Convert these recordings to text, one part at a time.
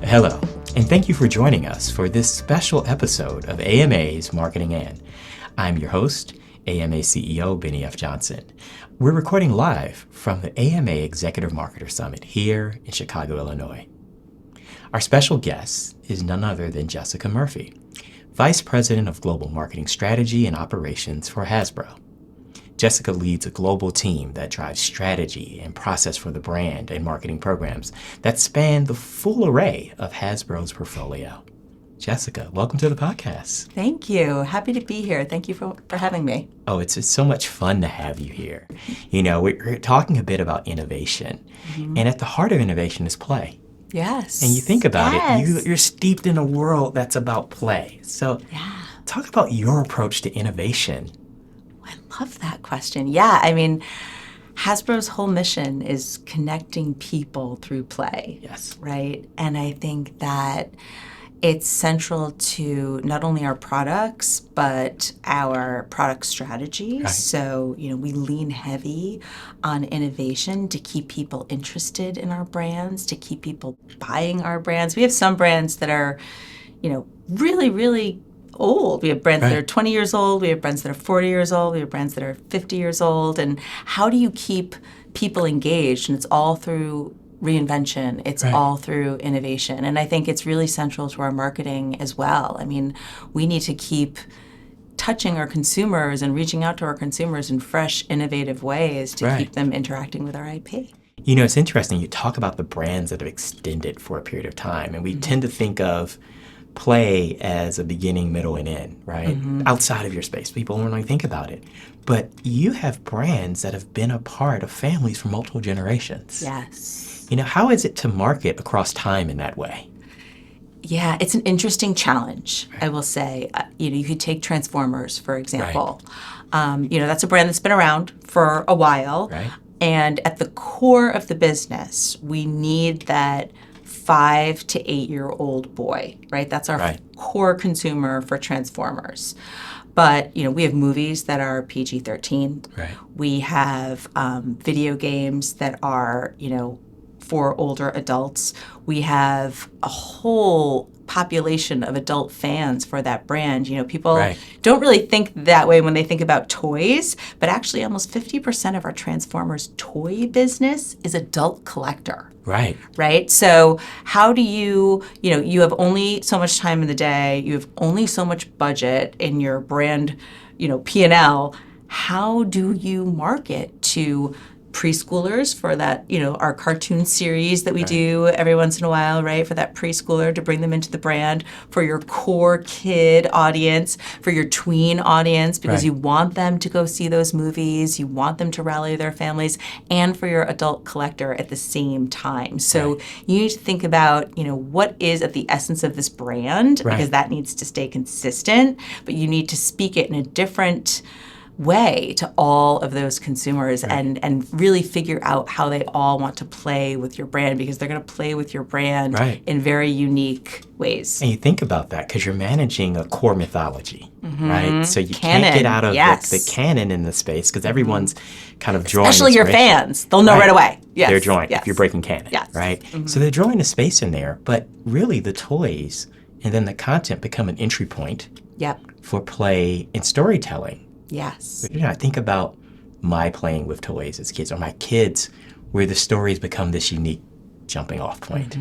Hello, and thank you for joining us for this special episode of AMA's Marketing In. I'm your host, AMA CEO Bennie F. Johnson. We're recording live from the AMA Executive Marketer Summit here in Chicago, Illinois. Our special guest is none other than Jessica Murphy, Vice President of Global Marketing Strategy and Operations for Hasbro. Jessica leads a global team that drives strategy and process for the brand and marketing programs that span the full array of Hasbro's portfolio. Jessica, welcome to the podcast. Thank you. Happy to be here. Thank you for having me. Oh, it's so much fun to have you here. You know, we're talking a bit about innovation, and at the heart of innovation is play. Yes. And you think about it, you're steeped in a world that's about play. So talk about your approach to innovation. I love that question. Yeah, I mean, Hasbro's whole mission is connecting people through play. Yes. Right? And I think that it's central to not only our products, but our product strategy. Right. So, we lean heavy on innovation to keep people interested in our brands, to keep people buying our brands. We have some brands that are, really, really old. We have brands that are 20 years old. We have brands that are 40 years old. We have brands that are 50 years old. And how do you keep people engaged? And it's all through reinvention. It's all through innovation. And I think it's really central to our marketing as well. I mean, we need to keep touching our consumers and reaching out to our consumers in fresh, innovative ways to keep them interacting with our IP. You know, it's interesting. You talk about the brands that have extended for a period of time, and we tend to think of play as a beginning, middle, and end, right? Outside of your space. People don't really think about it. But you have brands that have been a part of families for multiple generations. Yes. How is it to market across time in that way? Yeah, it's an interesting challenge, I will say. You could take Transformers, for example. That's a brand that's been around for a while. Right. And at the core of the business, we need that 5 to 8 year old boy, right? That's our core consumer for Transformers. But, we have movies that are PG-13. Right. We have video games that are, for older adults. We have a whole population of adult fans for that brand. People don't really think that way when they think about toys, but actually almost 50% of our Transformers toy business is adult collector. Right. Right? So how do you have only so much time in the day, you have only so much budget in your brand, P&L. How do you market to preschoolers for that, our cartoon series that we do every once in a while, right? For that preschooler to bring them into the brand, for your core kid audience, for your tween audience, because you want them to go see those movies, you want them to rally their families, and for your adult collector at the same time. So you need to think about, what is at the essence of this brand, because that needs to stay consistent, but you need to speak it in a different way to all of those consumers and really figure out how they all want to play with your brand, because they're going to play with your brand in very unique ways. And you think about that because you're managing a core mythology, right? So you can't get out of the canon in the space because everyone's kind of drawing especially your fans. They'll know right away. Yes. They're drawing if you're breaking canon, right? So they're drawing a space in there, but really the toys and then the content become an entry point for play and storytelling. Yes. I think about my playing with toys as kids, or my kids, where the stories become this unique jumping off point,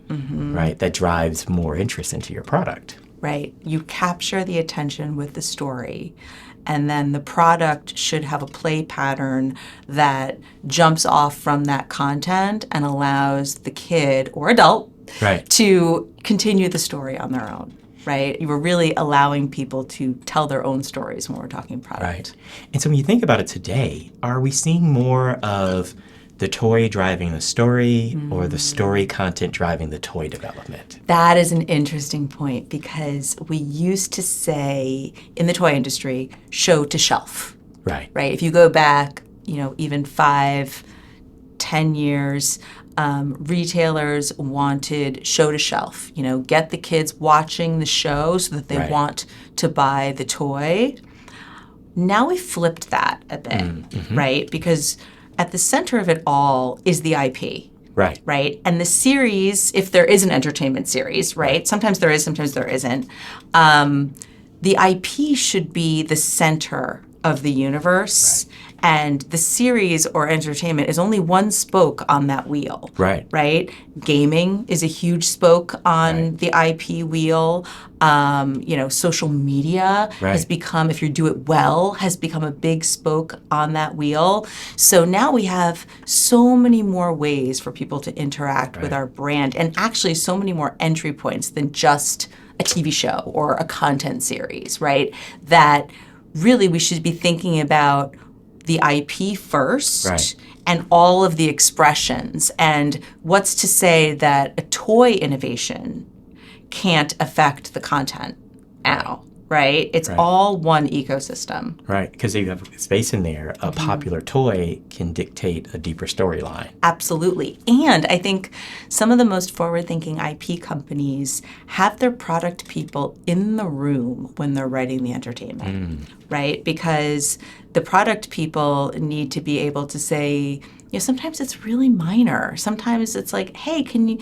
right? That drives more interest into your product. Right. You capture the attention with the story, and then the product should have a play pattern that jumps off from that content and allows the kid or adult to continue the story on their own. Right? You were really allowing people to tell their own stories when we're talking product. Right. And so when you think about it today, are we seeing more of the toy driving the story or the story content driving the toy development? That is an interesting point, because we used to say in the toy industry, show to shelf. Right. Right. If you go back, even 5, 10 years, retailers wanted show to shelf, get the kids watching the show so that they want to buy the toy. Now we flipped that a bit, right? Because at the center of it all is the IP. Right. Right. And the series, if there is an entertainment series, right? Sometimes there is, sometimes there isn't. The IP should be the center of the universe. Right. And the series or entertainment is only one spoke on that wheel. Right. Right? Gaming is a huge spoke on Right. the IP wheel. Social media has Right. become, if you do it well, has become a big spoke on that wheel. So now we have so many more ways for people to interact with Right. our brand, and actually so many more entry points than just a TV show or a content series, right? That really we should be thinking about the IP first. Right. And all of the expressions. And what's to say that a toy innovation can't affect the content now, right? It's Right. all one ecosystem. Right. Because you have space in there. A popular toy can dictate a deeper storyline. Absolutely. And I think some of the most forward-thinking IP companies have their product people in the room when they're writing the entertainment, right? Because the product people need to be able to say, sometimes it's really minor. Sometimes it's like, hey, can you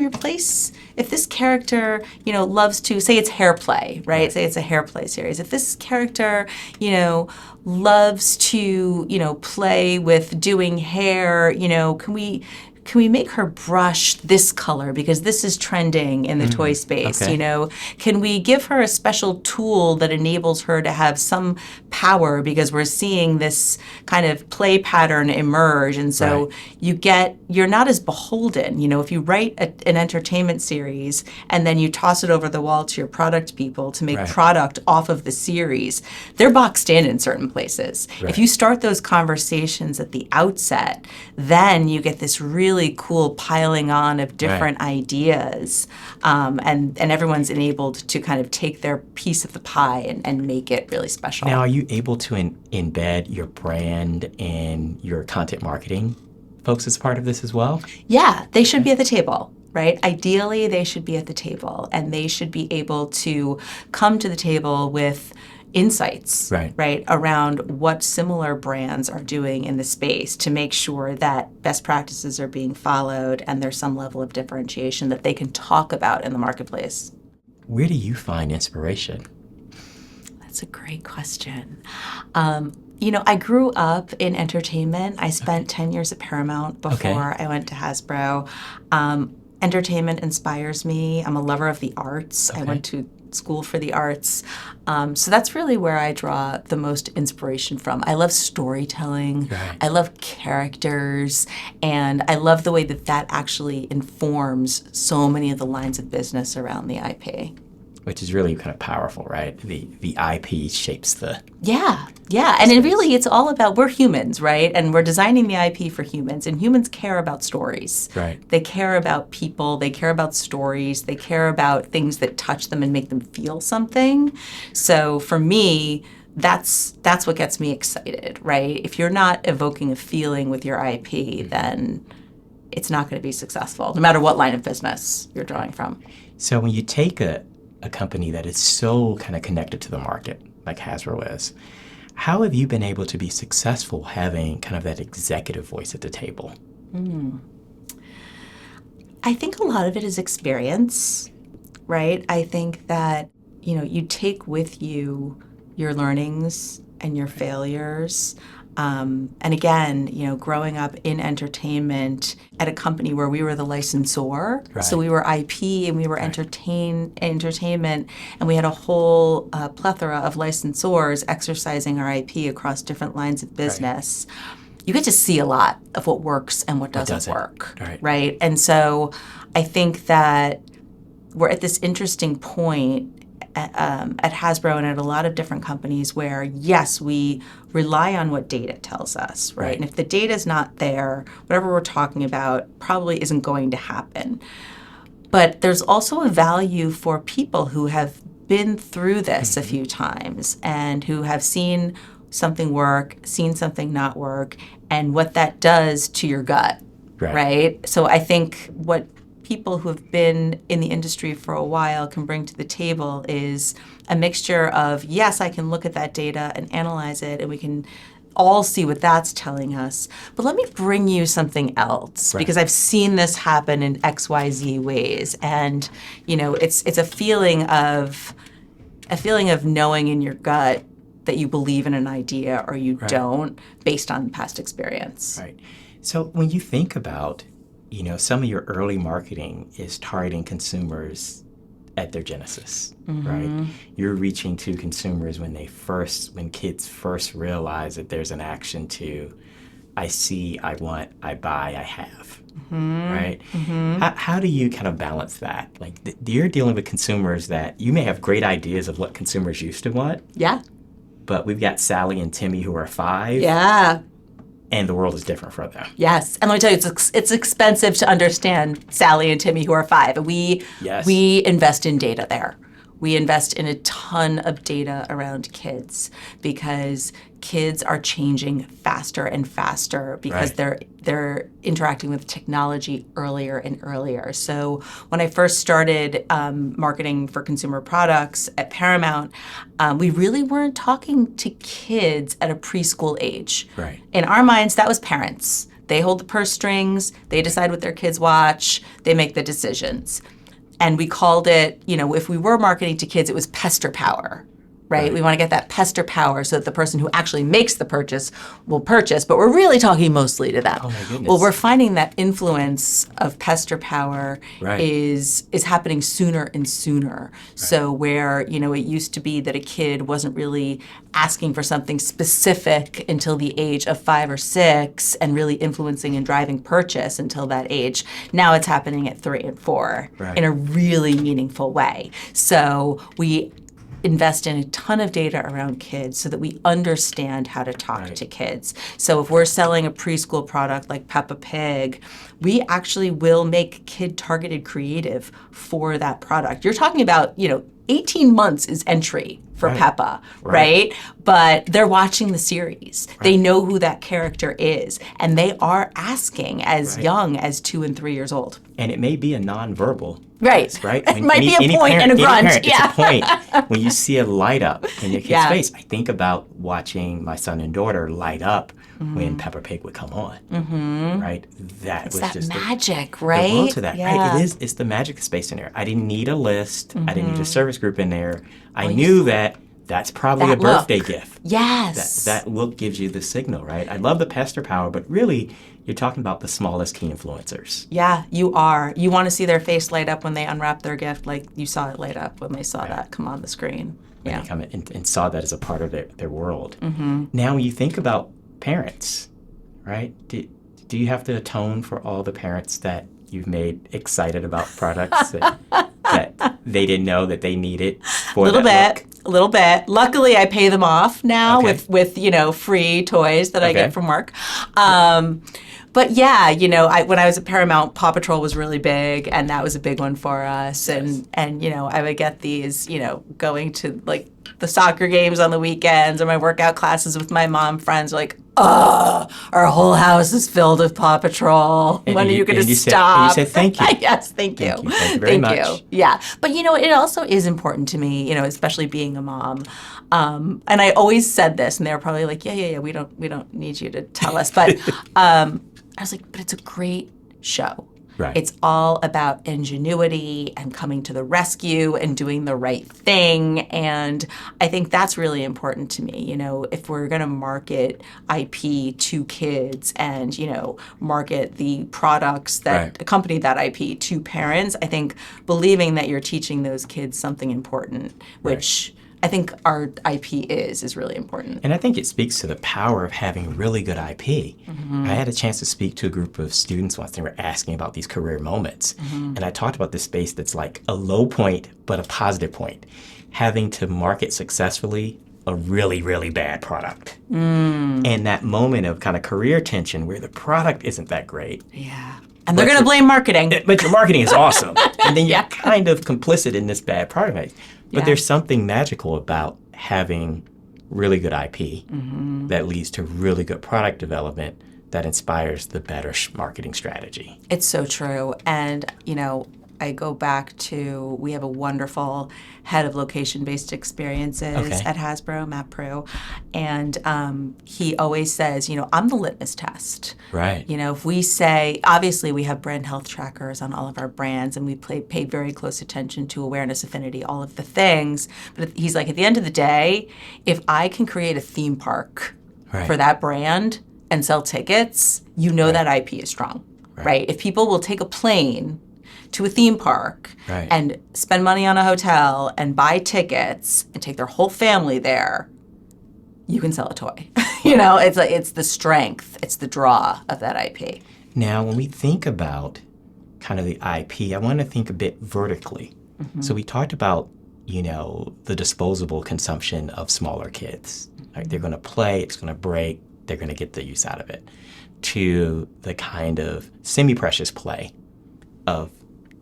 replace, if this character, loves to, say it's hair play, right? Say it's a hair play series. If this character, loves to, play with doing hair, can we make her brush this color because this is trending in the toy space? Okay. Can we give her a special tool that enables her to have some power because we're seeing this kind of play pattern emerge? And so you're not as beholden. If you write an entertainment series and then you toss it over the wall to your product people to make product off of the series, they're boxed in certain places. Right. If you start those conversations at the outset, then you get this really cool piling on of different ideas, and everyone's enabled to kind of take their piece of the pie and make it really special. Now, are you able to embed your brand and your content marketing folks as part of this as well? Yeah, they should be at the table. Right? Ideally, they should be at the table, and they should be able to come to the table with insights, right, around what similar brands are doing in the space to make sure that best practices are being followed and there's some level of differentiation that they can talk about in the marketplace. Where do you find inspiration? That's a great question. I grew up in entertainment. I spent 10 years at Paramount before I went to Hasbro. Entertainment inspires me. I'm a lover of the arts. I went to school for the arts. So that's really where I draw the most inspiration from. I love storytelling. I love characters. And I love the way that actually informs so many of the lines of business around the IP. Which is really kind of powerful, right? The IP shapes the... Yeah. And it's all about, we're humans, right? And we're designing the IP for humans. And humans care about stories. Right. They care about people. They care about stories. They care about things that touch them and make them feel something. So for me, that's what gets me excited, right? If you're not evoking a feeling with your IP, then it's not going to be successful, no matter what line of business you're drawing from. So when you take a company that is so kind of connected to the market, like Hasbro is, how have you been able to be successful having kind of that executive voice at the table? I think a lot of it is experience, right? I think that, you take with you your learnings and your failures. And again, growing up in entertainment at a company where we were the licensor, so we were IP and we were entertainment, and we had a whole plethora of licensors exercising our IP across different lines of business. You get to see a lot of what works and what doesn't work, right? And so I think that we're at this interesting point at Hasbro and at a lot of different companies where, yes, we rely on what data tells us, right? And if the data is not there, whatever we're talking about probably isn't going to happen. But there's also a value for people who have been through this a few times and who have seen something work, seen something not work, and what that does to your gut, right? So I think what people who have been in the industry for a while can bring to the table is a mixture of, yes, I can look at that data and analyze it, and we can all see what that's telling us. But let me bring you something else, because I've seen this happen in XYZ ways. And, it's a feeling of knowing in your gut that you believe in an idea or you don't, based on past experience. Right. So when you think about, some of your early marketing is targeting consumers at their genesis, right? You're reaching to consumers when kids first realize that there's an action to, I see, I want, I buy, I have, right? How do you kind of balance that? Like, you're dealing with consumers that you may have great ideas of what consumers used to want. Yeah. But we've got Sally and Timmy who are 5. Yeah. And the world is different for them. Yes. And let me tell you, it's expensive to understand Sally and Timmy who are 5. And we invest in data there. We invest in a ton of data around kids, because kids are changing faster and faster, because they're interacting with technology earlier and earlier. So when I first started marketing for consumer products at Paramount, we really weren't talking to kids at a preschool age. Right. In our minds, that was parents. They hold the purse strings. They decide what their kids watch. They make the decisions. And we called it, if we were marketing to kids, it was pester power, right? We want to get that pester power so that the person who actually makes the purchase will purchase, but we're really talking mostly to them. Oh my goodness. Well, we're finding that influence of pester power is happening sooner and sooner. So where, it used to be that a kid wasn't really asking for something specific until the age of 5 or 6 and really influencing and driving purchase until that age. Now it's happening at 3 and 4 in a really meaningful way. So we invest in a ton of data around kids so that we understand how to talk to kids. So if we're selling a preschool product like Peppa Pig, we actually will make kid-targeted creative for that product. You're talking about, 18 months is entry for Peppa, right? But they're watching the series. They know who that character is, and they are asking as young as 2 and 3 years old. And it may be a nonverbal. Right. It might be a point and a grunt. It's a point when you see a light up in your kid's face. I think about watching my son and daughter light up when Peppa Pig would come on. Right? It's that magic, right? The world to that, right? It's the magic space in there. I didn't need a list. I didn't need a service group in there. I knew that's probably a birthday gift. Yes. That look gives you the signal, right? I love the pester power, but really, you're talking about the smallest key influencers. Yeah, you are. You want to see their face light up when they unwrap their gift, like you saw it light up when they saw that come on the screen. When they come in and saw that as a part of their world. Now, when you think about parents, right? Do you have to atone for all the parents that you've made excited about products that they didn't know that they needed for a little bit. Luckily, I pay them off now with free toys that I get from work. But yeah, when I was at Paramount, Paw Patrol was really big, and that was a big one for us. And I would get these, going to like the soccer games on the weekends or my workout classes with my mom friends, like, oh, our whole house is filled with Paw Patrol. When are you going to stop? You said thank you. Yes, thank you. Thank you very much. Yeah. But, it also is important to me, especially being a mom. And I always said this, and they were probably like, yeah, we don't need you to tell us. But I was like, but it's a great show. Right. It's all about ingenuity and coming to the rescue and doing the right thing. And I think that's really important to me. If we're going to market IP to kids and, market the products that accompany that IP to parents, I think believing that you're teaching those kids something important, which I think our IP is really important. And I think it speaks to the power of having really good IP. I had a chance to speak to a group of students once. They were asking about these career moments. And I talked about this space that's like a low point, but a positive point. Having to market successfully a really, really bad product. And that moment of kind of career tension where the product isn't that great. Yeah. And they're going to blame marketing. But your marketing is awesome. And then you're kind of complicit in this bad product. But there's something magical about having really good IP that leads to really good product development that inspires the better marketing strategy. It's so true. And, I go back to, we have a wonderful head of location-based experiences Okay. at Hasbro, Matt Prue, and he always says, I'm the litmus test. Right. If we say, obviously we have brand health trackers on all of our brands, and we pay very close attention to awareness, affinity, all of the things. But he's like, at the end of the day, if I can create a theme park for that brand and sell tickets, that IP is strong, right? If people will take a plane to a theme park and spend money on a hotel and buy tickets and take their whole family there, you can sell a toy. It's the strength, it's the draw of that IP. Now, when we think about kind of the IP, I want to think a bit vertically. Mm-hmm. So we talked about, the disposable consumption of smaller kids. Right? They're going to play, it's going to break, they're going to get the use out of it. To the kind of semi-precious play of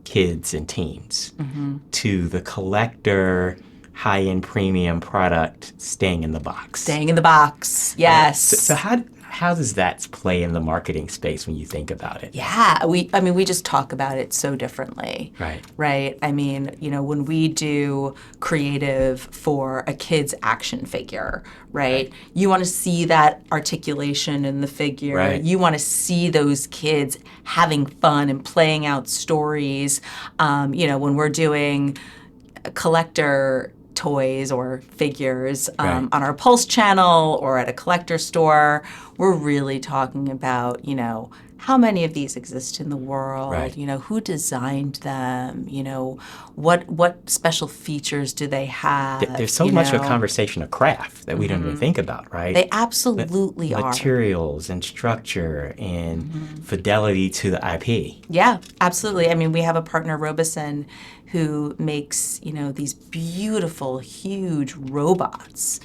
kids and teens. Mm-hmm. To the collector, high-end premium product staying in the box. Staying in the box, yes. So how does that play in the marketing space when you think about it? Yeah, we just talk about it so differently. Right? When we do creative for a kid's action figure, right? You want to see that articulation in the figure. Right. You want to see those kids having fun and playing out stories. When we're doing collector toys or figures on our Pulse channel or at a collector store, we're really talking about, how many of these exist in the world, who designed them, what special features do they have? There's so much of a conversation of craft that we don't even think about, right? They absolutely are. Materials and structure and fidelity to the IP. Yeah, absolutely. We have a partner, Robeson, who makes, these beautiful, huge robots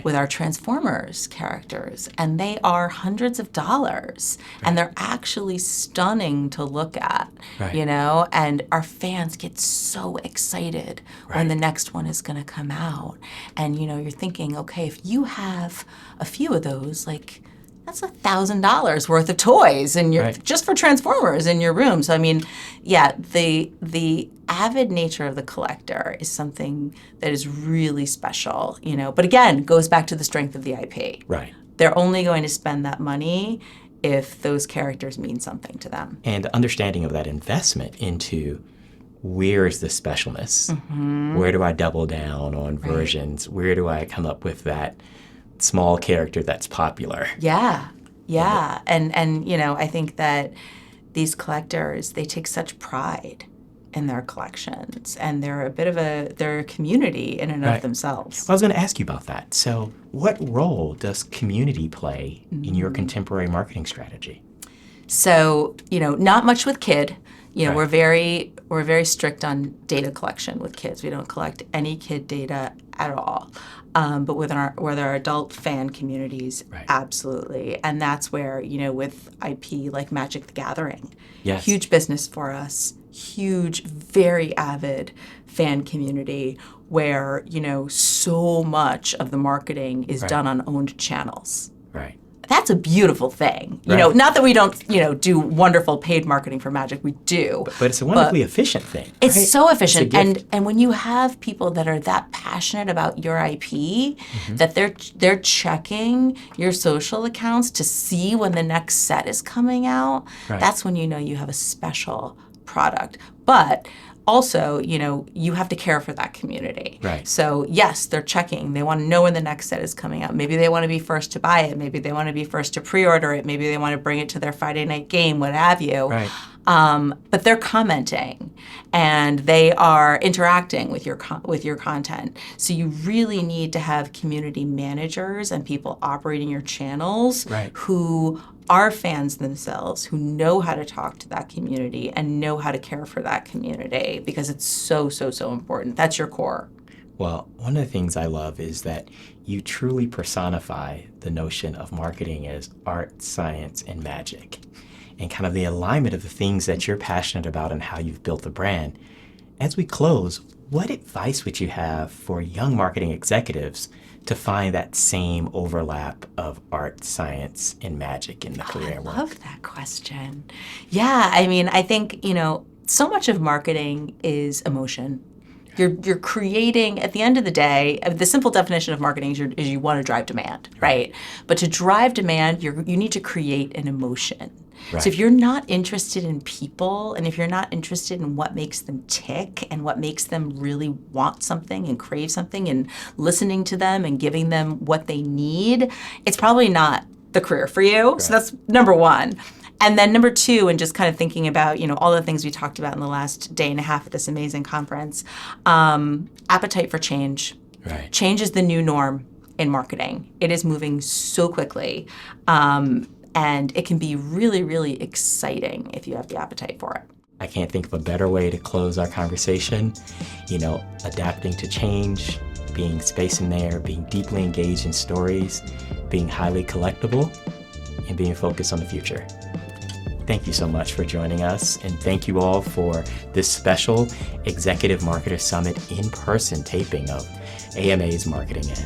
with our Transformers characters. And they are hundreds of dollars. And they're actually stunning to look at, and our fans get so excited when the next one is going to come out. And, you're thinking, okay, if you have a few of those, that's $1,000 worth of toys and just for Transformers in your room. So the avid nature of the collector is something that is really special, But again, goes back to the strength of the IP. Right. They're only going to spend that money if those characters mean something to them. And the understanding of that investment into where is the specialness? Mm-hmm. Where do I double down on versions? Where do I come up with that small character that's popular? Yeah. And I think that these collectors, they take such pride in their collections, and they're they're a community in and of themselves. Well, I was going to ask you about that. So what role does community play in your contemporary marketing strategy? So, not much with kid. We're very strict on data collection with kids. We don't collect any kid data at all. But with our adult fan communities, absolutely. And that's where, with IP like Magic the Gathering, huge business for us, huge, very avid fan community where, so much of the marketing is done on owned channels. Right. That's a beautiful thing. Not that we don't, do wonderful paid marketing for Magic. We do. But it's a wonderfully efficient thing. It's so efficient. And when you have people that are that passionate about your IP, that they're checking your social accounts to see when the next set is coming out, that's when you have a special product. But also, you have to care for that community. Right. So, yes, they're checking. They want to know when the next set is coming out. Maybe they want to be first to buy it. Maybe they want to be first to pre-order it. Maybe they want to bring it to their Friday night game, what have you. Right. But they're commenting, and they are interacting with your content. So you really need to have community managers and people operating your channels who are fans themselves, who know how to talk to that community and know how to care for that community, because it's so, so, so important. That's your core. Well, one of the things I love is that you truly personify the notion of marketing as art, science, and magic, and kind of the alignment of the things that you're passionate about and how you've built the brand. As we close, what advice would you have for young marketing executives to find that same overlap of art, science, and magic in the career work? I love that question. Yeah, I think, so much of marketing is emotion. You're creating, at the end of the day, the simple definition of marketing is you want to drive demand, right? But to drive demand, you need to create an emotion. Right. So if you're not interested in people, and if you're not interested in what makes them tick and what makes them really want something and crave something, and listening to them and giving them what they need, it's probably not the career for you. Right. So that's number one. And then number two, and just kind of thinking about, all the things we talked about in the last day and a half at this amazing conference, appetite for change. Right. Change is the new norm in marketing. It is moving so quickly. And it can be really, really exciting if you have the appetite for it. I can't think of a better way to close our conversation. Adapting to change, being space in there, being deeply engaged in stories, being highly collectible, and being focused on the future. Thank you so much for joining us, and thank you all for this special Executive Marketer Summit in-person taping of AMA's Marketing In.